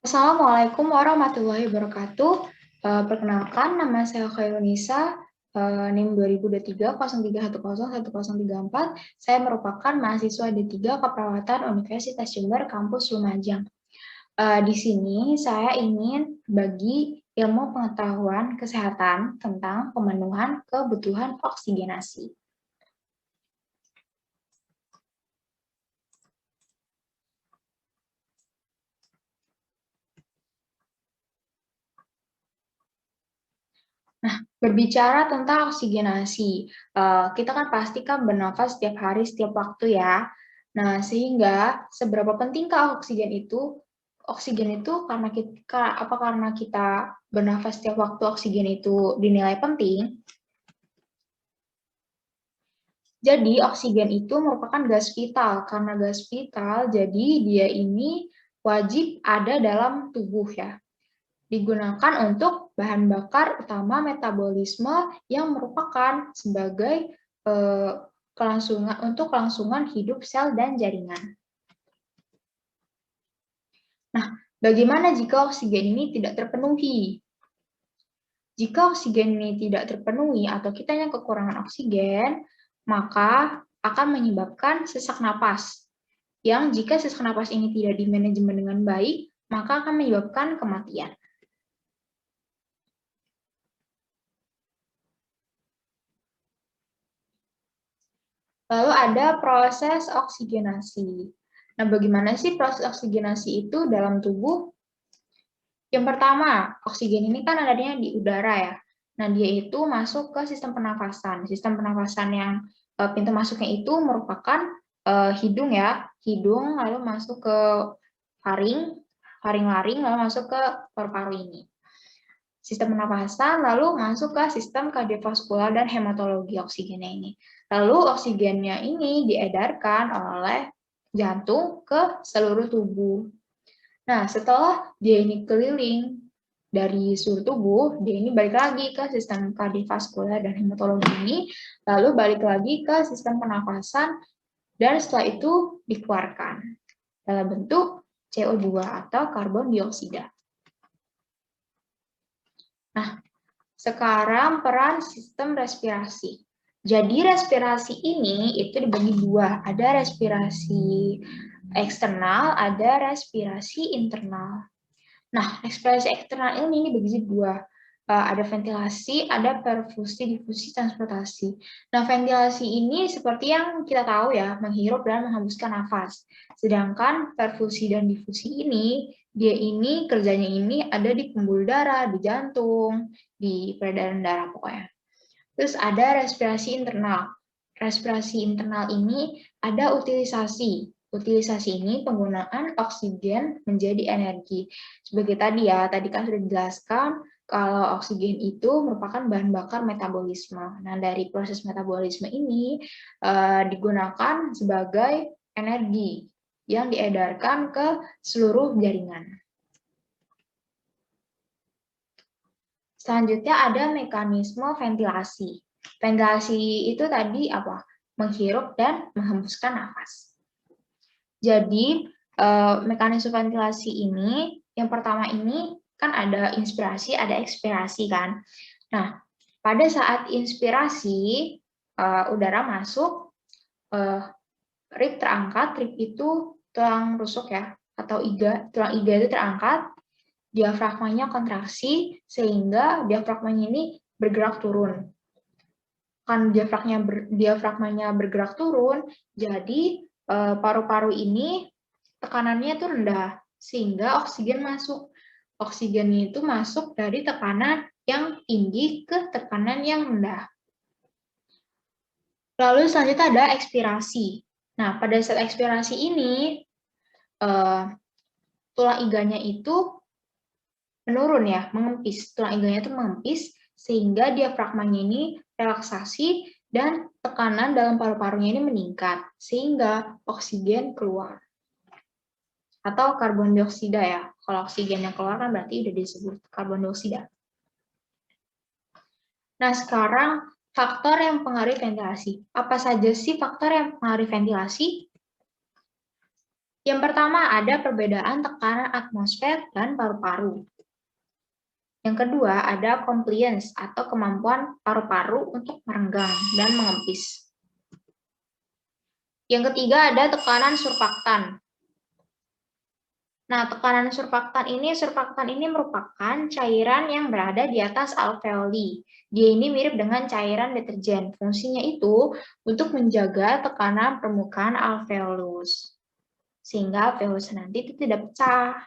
Assalamualaikum warahmatullahi wabarakatuh. Perkenalkan, nama saya Khairunisa, NIM 2023 03101034. Saya merupakan mahasiswa D3 Keperawatan Universitas Jember, kampus Lumajang. Di sini saya ingin bagi ilmu pengetahuan kesehatan tentang pemenuhan kebutuhan oksigenasi. Nah, berbicara tentang oksigenasi, kita kan pasti kan bernafas setiap hari, setiap waktu ya. Nah, sehingga seberapa pentingkah oksigen itu? Oksigen itu karena kita bernafas setiap waktu, oksigen itu dinilai penting. Jadi, oksigen itu merupakan gas vital. Karena gas vital, jadi dia ini wajib ada dalam tubuh ya. Digunakan untuk bahan bakar utama metabolisme yang merupakan sebagai kelangsungan hidup sel dan jaringan. Nah, bagaimana jika oksigen ini tidak terpenuhi? Jika oksigen ini tidak terpenuhi atau kita yang kekurangan oksigen, maka akan menyebabkan sesak napas. Yang jika sesak napas ini tidak dimanajemen dengan baik, maka akan menyebabkan kematian. Lalu ada proses oksigenasi. Nah, bagaimana sih proses oksigenasi itu dalam tubuh? Yang pertama, oksigen ini kan adanya di udara ya. Nah, dia itu masuk ke sistem pernafasan. Sistem pernafasan yang pintu masuknya itu merupakan hidung ya. Hidung lalu masuk ke faring, faring-laring lalu masuk ke paru-paru ini. Sistem pernapasan, lalu masuk ke sistem kardiovaskular dan hematologi oksigennya ini. Lalu oksigennya ini diedarkan oleh jantung ke seluruh tubuh. Nah, setelah dia ini keliling dari seluruh tubuh, dia ini balik lagi ke sistem kardiovaskular dan hematologi ini, lalu balik lagi ke sistem pernapasan, dan setelah itu dikeluarkan dalam bentuk CO2 atau karbon dioksida. Nah, sekarang peran sistem respirasi. Jadi respirasi ini itu dibagi dua, ada respirasi eksternal, ada respirasi internal. Nah, respirasi eksternal ini dibagi dua, ada ventilasi, ada perfusi, difusi, transportasi. Nah, ventilasi ini seperti yang kita tahu ya, menghirup dan menghembuskan nafas. Sedangkan perfusi dan difusi ini, dia ini kerjanya ini ada di pembuluh darah, di jantung, di peredaran darah pokoknya. Terus ada respirasi internal. Respirasi internal ini ada utilisasi. Utilisasi ini penggunaan oksigen menjadi energi. Sebagai tadi kan sudah dijelaskan kalau oksigen itu merupakan bahan bakar metabolisme. Nah, dari proses metabolisme ini digunakan sebagai energi yang diedarkan ke seluruh jaringan. Selanjutnya ada mekanisme ventilasi. Ventilasi itu tadi apa? Menghirup dan menghembuskan nafas. Jadi, mekanisme ventilasi ini, yang pertama ini kan ada inspirasi, ada ekspirasi kan. Nah, pada saat inspirasi, udara masuk, rib terangkat, rib itu tulang rusuk ya, atau iga, tulang iga itu terangkat, diafragmanya kontraksi, sehingga diafragmanya ini bergerak turun. Kan diafragmanya bergerak turun, jadi paru-paru ini tekanannya itu rendah, sehingga oksigen masuk. Oksigen itu masuk dari tekanan yang tinggi ke tekanan yang rendah. Lalu selanjutnya ada ekspirasi. Nah, pada saat ekspirasi ini, tulang iganya itu menurun ya, mengempis. Tulang iganya itu mengempis, sehingga diafragmanya ini relaksasi dan tekanan dalam paru-parunya ini meningkat, sehingga oksigen keluar. Atau karbon dioksida ya. Kalau oksigen yang keluar kan berarti udah disebut karbon dioksida. Nah, sekarang faktor yang mempengaruhi ventilasi. Apa saja sih faktor yang mempengaruhi ventilasi? Yang pertama ada perbedaan tekanan atmosfer dan paru-paru. Yang kedua ada compliance atau kemampuan paru-paru untuk merenggang dan mengempis. Yang ketiga ada tekanan surfaktan. Nah, tekanan surfaktan ini merupakan cairan yang berada di atas alveoli. Dia ini mirip dengan cairan deterjen. Fungsinya itu untuk menjaga tekanan permukaan alveolus, sehingga alveolus nanti itu tidak pecah.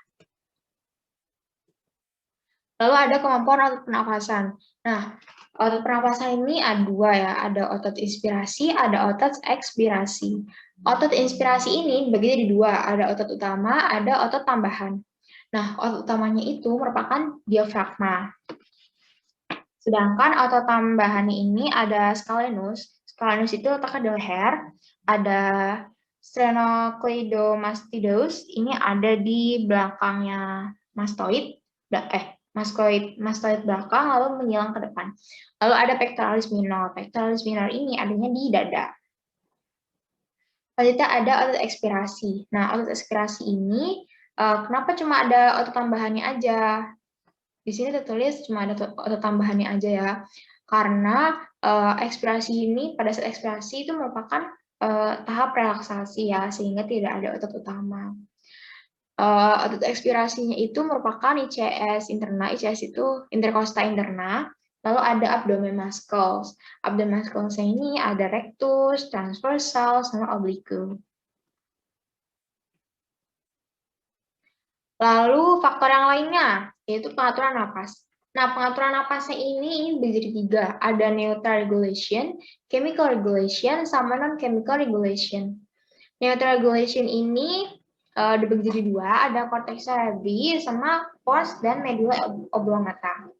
Lalu ada kemampuan otot pernapasan. Nah, otot pernapasan ini ada dua ya, ada otot inspirasi, ada otot ekspirasi. Otot inspirasi ini dibagi jadi dua, ada otot utama, ada otot tambahan. Nah, otot utamanya itu merupakan diafragma. Sedangkan otot tambahannya ini ada scalenus. Scalenus itu letaknya di leher, ada sternocleidomastoideus, ini ada di belakangnya mastoid, mastoid belakang lalu menyilang ke depan. Lalu ada pectoralis minor. Pectoralis minor ini adanya di dada. Selanjutnya ada otot ekspirasi. Nah, otot ekspirasi ini kenapa cuma ada otot tambahannya aja? Di sini tertulis cuma ada otot tambahannya aja ya. Karena ekspirasi ini pada saat ekspirasi itu merupakan tahap relaksasi ya, sehingga tidak ada otot utama. Otot ekspirasinya itu merupakan ICS interna. ICS itu intercosta interna. Lalu ada abdomen muscles. Abdomen muscles ini ada rectus, transversal, sama oblique. Lalu faktor yang lainnya, yaitu pengaturan napas. Nah, pengaturan napasnya ini menjadi tiga. Ada neutral regulation, chemical regulation, sama non-chemical regulation. Neutral regulation ini dibagi jadi dua, ada cortex cerebri sama pons dan medulla oblongata.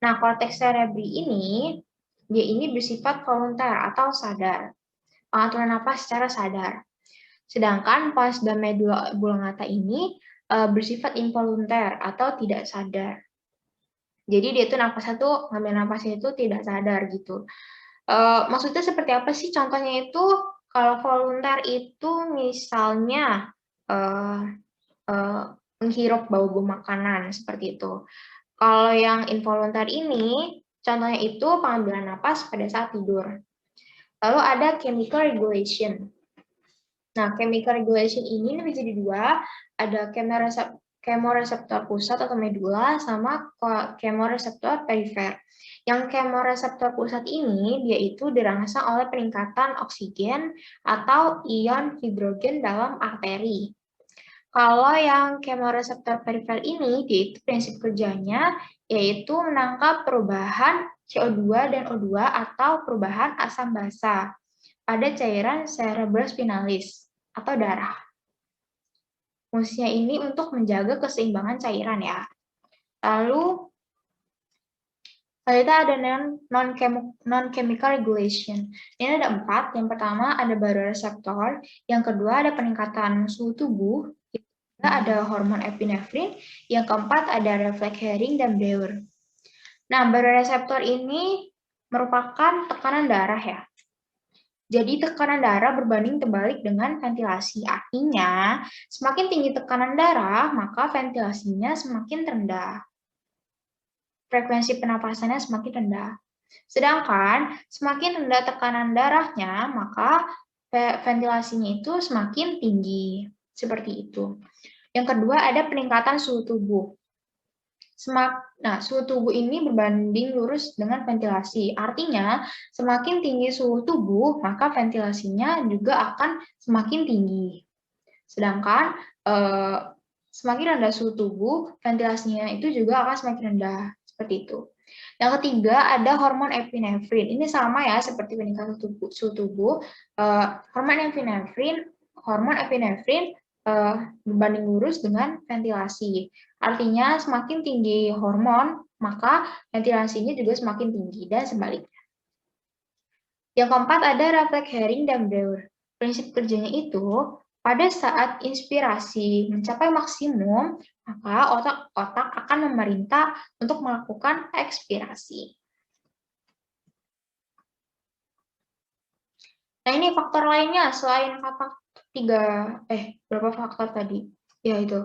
Nah, cortex cerebri ini, dia ini bersifat volunter atau sadar. Pengaturan napas secara sadar. Sedangkan pons dan medulla oblongata ini bersifat involunter atau tidak sadar. Jadi dia itu napasnya tuh ngambil napasnya itu tidak sadar gitu. Maksudnya seperti apa sih? Contohnya itu kalau volunter itu misalnya menghirup bau-bau makanan seperti itu. Kalau yang involunter ini, contohnya itu pengambilan napas pada saat tidur. Lalu ada chemical regulation. Nah, chemical regulation ini menjadi dua, ada chemoreseptor pusat atau medula sama chemoreseptor perifer. Yang chemoreseptor pusat ini dia itu dirangsang oleh peningkatan oksigen atau ion hidrogen dalam arteri. Kalau yang chemoreseptor perifer ini, dia itu prinsip kerjanya yaitu menangkap perubahan CO2 dan O2 atau perubahan asam basa pada cairan cerebrospinalis atau darah. Fungsinya ini untuk menjaga keseimbangan cairan ya. Lalu ada non-chemical regulation. Ini ada 4. Yang pertama ada baroreseptor, yang kedua ada peningkatan suhu tubuh, ada hormon epinefrin, yang keempat ada refleks Hering dan Breuer. Nah, baroreseptor ini merupakan tekanan darah ya. Jadi tekanan darah berbanding terbalik dengan ventilasi. Artinya, semakin tinggi tekanan darah, maka ventilasinya semakin rendah. Frekuensi penapasannya semakin rendah. Sedangkan semakin rendah tekanan darahnya, maka ventilasinya itu semakin tinggi. Seperti itu. Yang kedua ada peningkatan suhu tubuh. Nah, suhu tubuh ini berbanding lurus dengan ventilasi. Artinya, semakin tinggi suhu tubuh, maka ventilasinya juga akan semakin tinggi. Sedangkan semakin rendah suhu tubuh, ventilasinya itu juga akan semakin rendah. Seperti itu. Yang ketiga ada hormon epinefrin. Ini sama ya seperti peningkatan suhu tubuh. Hormon epinefrin berbanding lurus dengan ventilasi. Artinya semakin tinggi hormon, maka ventilasinya juga semakin tinggi dan sebaliknya. Yang keempat ada refleks Hering dan Breuer. Prinsip kerjanya itu pada saat inspirasi mencapai maksimum, maka otak akan memerintah untuk melakukan ekspirasi. Nah, ini faktor lainnya selain berapa faktor tadi? Ya itu.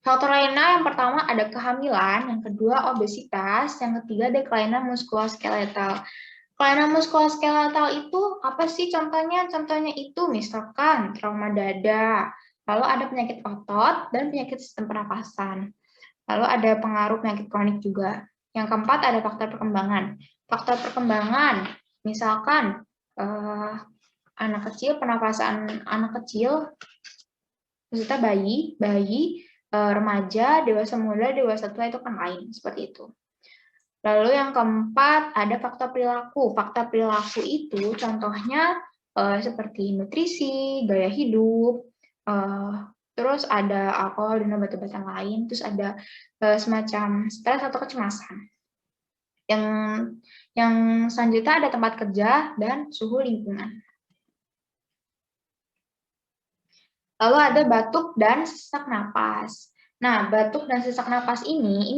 Faktor lainnya yang pertama ada kehamilan, yang kedua obesitas, yang ketiga ada kelainan muskuloskeletal. Kelainan muskuloskeletal itu apa sih contohnya? Contohnya itu misalkan trauma dada, lalu ada penyakit otot dan penyakit sistem pernapasan. Lalu ada pengaruh penyakit kronik juga. Yang keempat ada faktor perkembangan. Faktor perkembangan, misalkan anak kecil, pernapasan anak kecil, maksudnya bayi, remaja, dewasa muda, dewasa tua itu kan lain, seperti itu. Lalu yang keempat ada faktor perilaku. Faktor perilaku itu contohnya seperti nutrisi, gaya hidup, terus ada alkohol dan obat-obatan lain, terus ada semacam stres atau kecemasan. Yang selanjutnya ada tempat kerja dan suhu lingkungan. Lalu ada batuk dan sesak napas. Nah, batuk dan sesak napas ini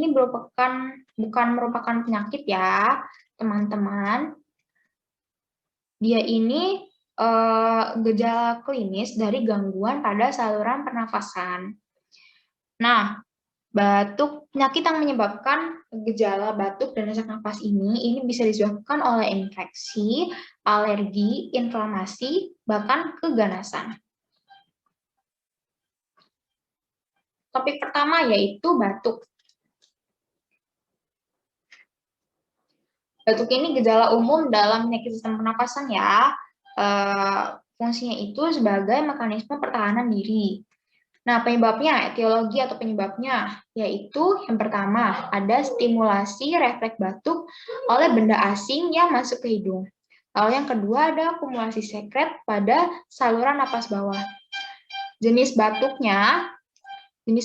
bukan merupakan penyakit ya, teman-teman. Dia ini gejala klinis dari gangguan pada saluran pernafasan. Nah, penyakit yang menyebabkan gejala batuk dan sesak napas ini bisa disebabkan oleh infeksi, alergi, inflamasi, bahkan keganasan. Topik pertama yaitu batuk. Batuk ini gejala umum dalam penyakit sistem pernapasan ya. Fungsinya itu sebagai mekanisme pertahanan diri. Nah, penyebabnya, etiologi atau penyebabnya, yaitu yang pertama, ada stimulasi refleks batuk oleh benda asing yang masuk ke hidung. Lalu yang kedua, ada akumulasi sekret pada saluran napas bawah. Jenis batuknya ini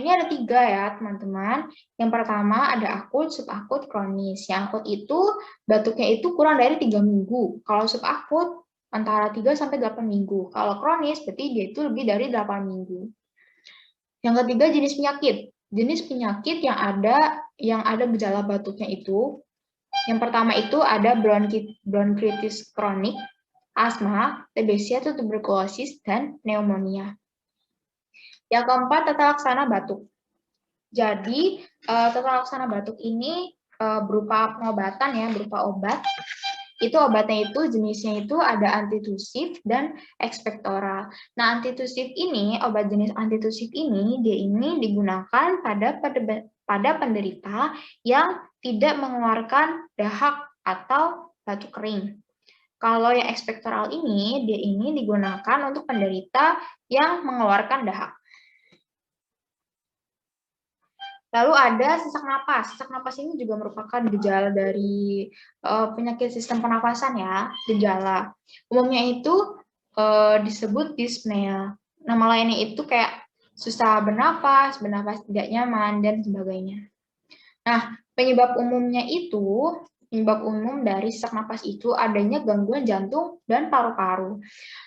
ada 3 ya, teman-teman. Yang pertama ada akut, subakut, kronis. Yang akut itu batuknya itu kurang dari 3 minggu. Kalau subakut antara 3 sampai 8 minggu. Kalau kronis berarti dia itu lebih dari 8 minggu. Yang ketiga jenis penyakit. Jenis penyakit yang ada gejala batuknya itu. Yang pertama itu ada bronkitis kronik, asma, TBC atau tuberkulosis, dan pneumonia. Yang keempat, tata laksana batuk. Jadi, tata laksana batuk ini berupa pengobatan ya, berupa obat. Itu obatnya itu jenisnya itu ada antitusif dan ekspektoral. Nah, obat jenis antitusif ini, dia ini digunakan pada penderita yang tidak mengeluarkan dahak atau batuk kering. Kalau yang ekspektoral ini, dia ini digunakan untuk penderita yang mengeluarkan dahak. Lalu ada sesak napas. Sesak napas ini juga merupakan gejala dari penyakit sistem pernapasan ya, gejala. Umumnya itu disebut dyspnea. Nama lainnya itu kayak susah bernapas tidak nyaman, dan sebagainya. Nah, penyebab umum dari sesak napas itu adanya gangguan jantung dan paru-paru.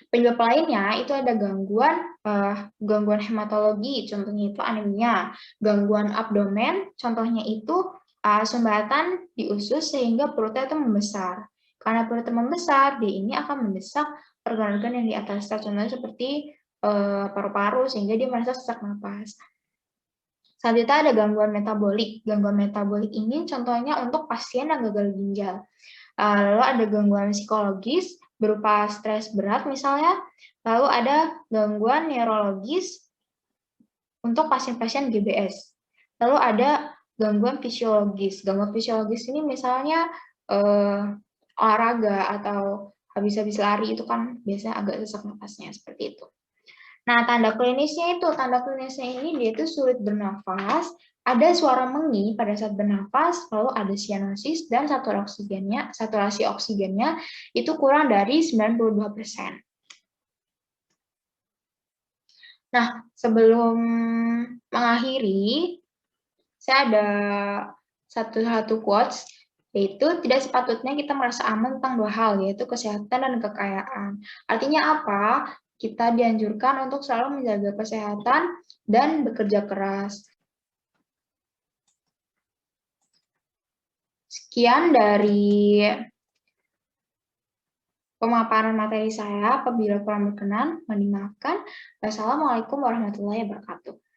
Penyebab lainnya itu ada gangguan hematologi, contohnya itu anemia, gangguan abdomen, contohnya itu sumbatan di usus sehingga perutnya itu membesar. Karena perutnya membesar, dia ini akan mendesak organ-organ yang di atasnya, contohnya seperti paru-paru sehingga dia merasa sesak napas. Selanjutnya ada gangguan metabolik. Gangguan metabolik ini contohnya untuk pasien yang gagal ginjal. Lalu ada gangguan psikologis berupa stres berat misalnya. Lalu ada gangguan neurologis untuk pasien-pasien GBS. Lalu ada gangguan fisiologis. Gangguan fisiologis ini misalnya olahraga atau habis-habis lari itu kan biasanya agak sesak napasnya seperti itu. Nah, tanda klinisnya ini dia itu sulit bernafas, ada suara mengi pada saat bernafas, lalu ada sianosis, dan saturasi oksigennya itu kurang dari 92%. Nah, sebelum mengakhiri, saya ada satu quotes, yaitu tidak sepatutnya kita merasa aman tentang 2 hal, yaitu kesehatan dan kekayaan. Artinya apa? Kita dianjurkan untuk selalu menjaga kesehatan dan bekerja keras. Sekian dari pemaparan materi saya. Apabila kurang berkenan, mohon dimaafkan. Wassalamualaikum warahmatullahi wabarakatuh.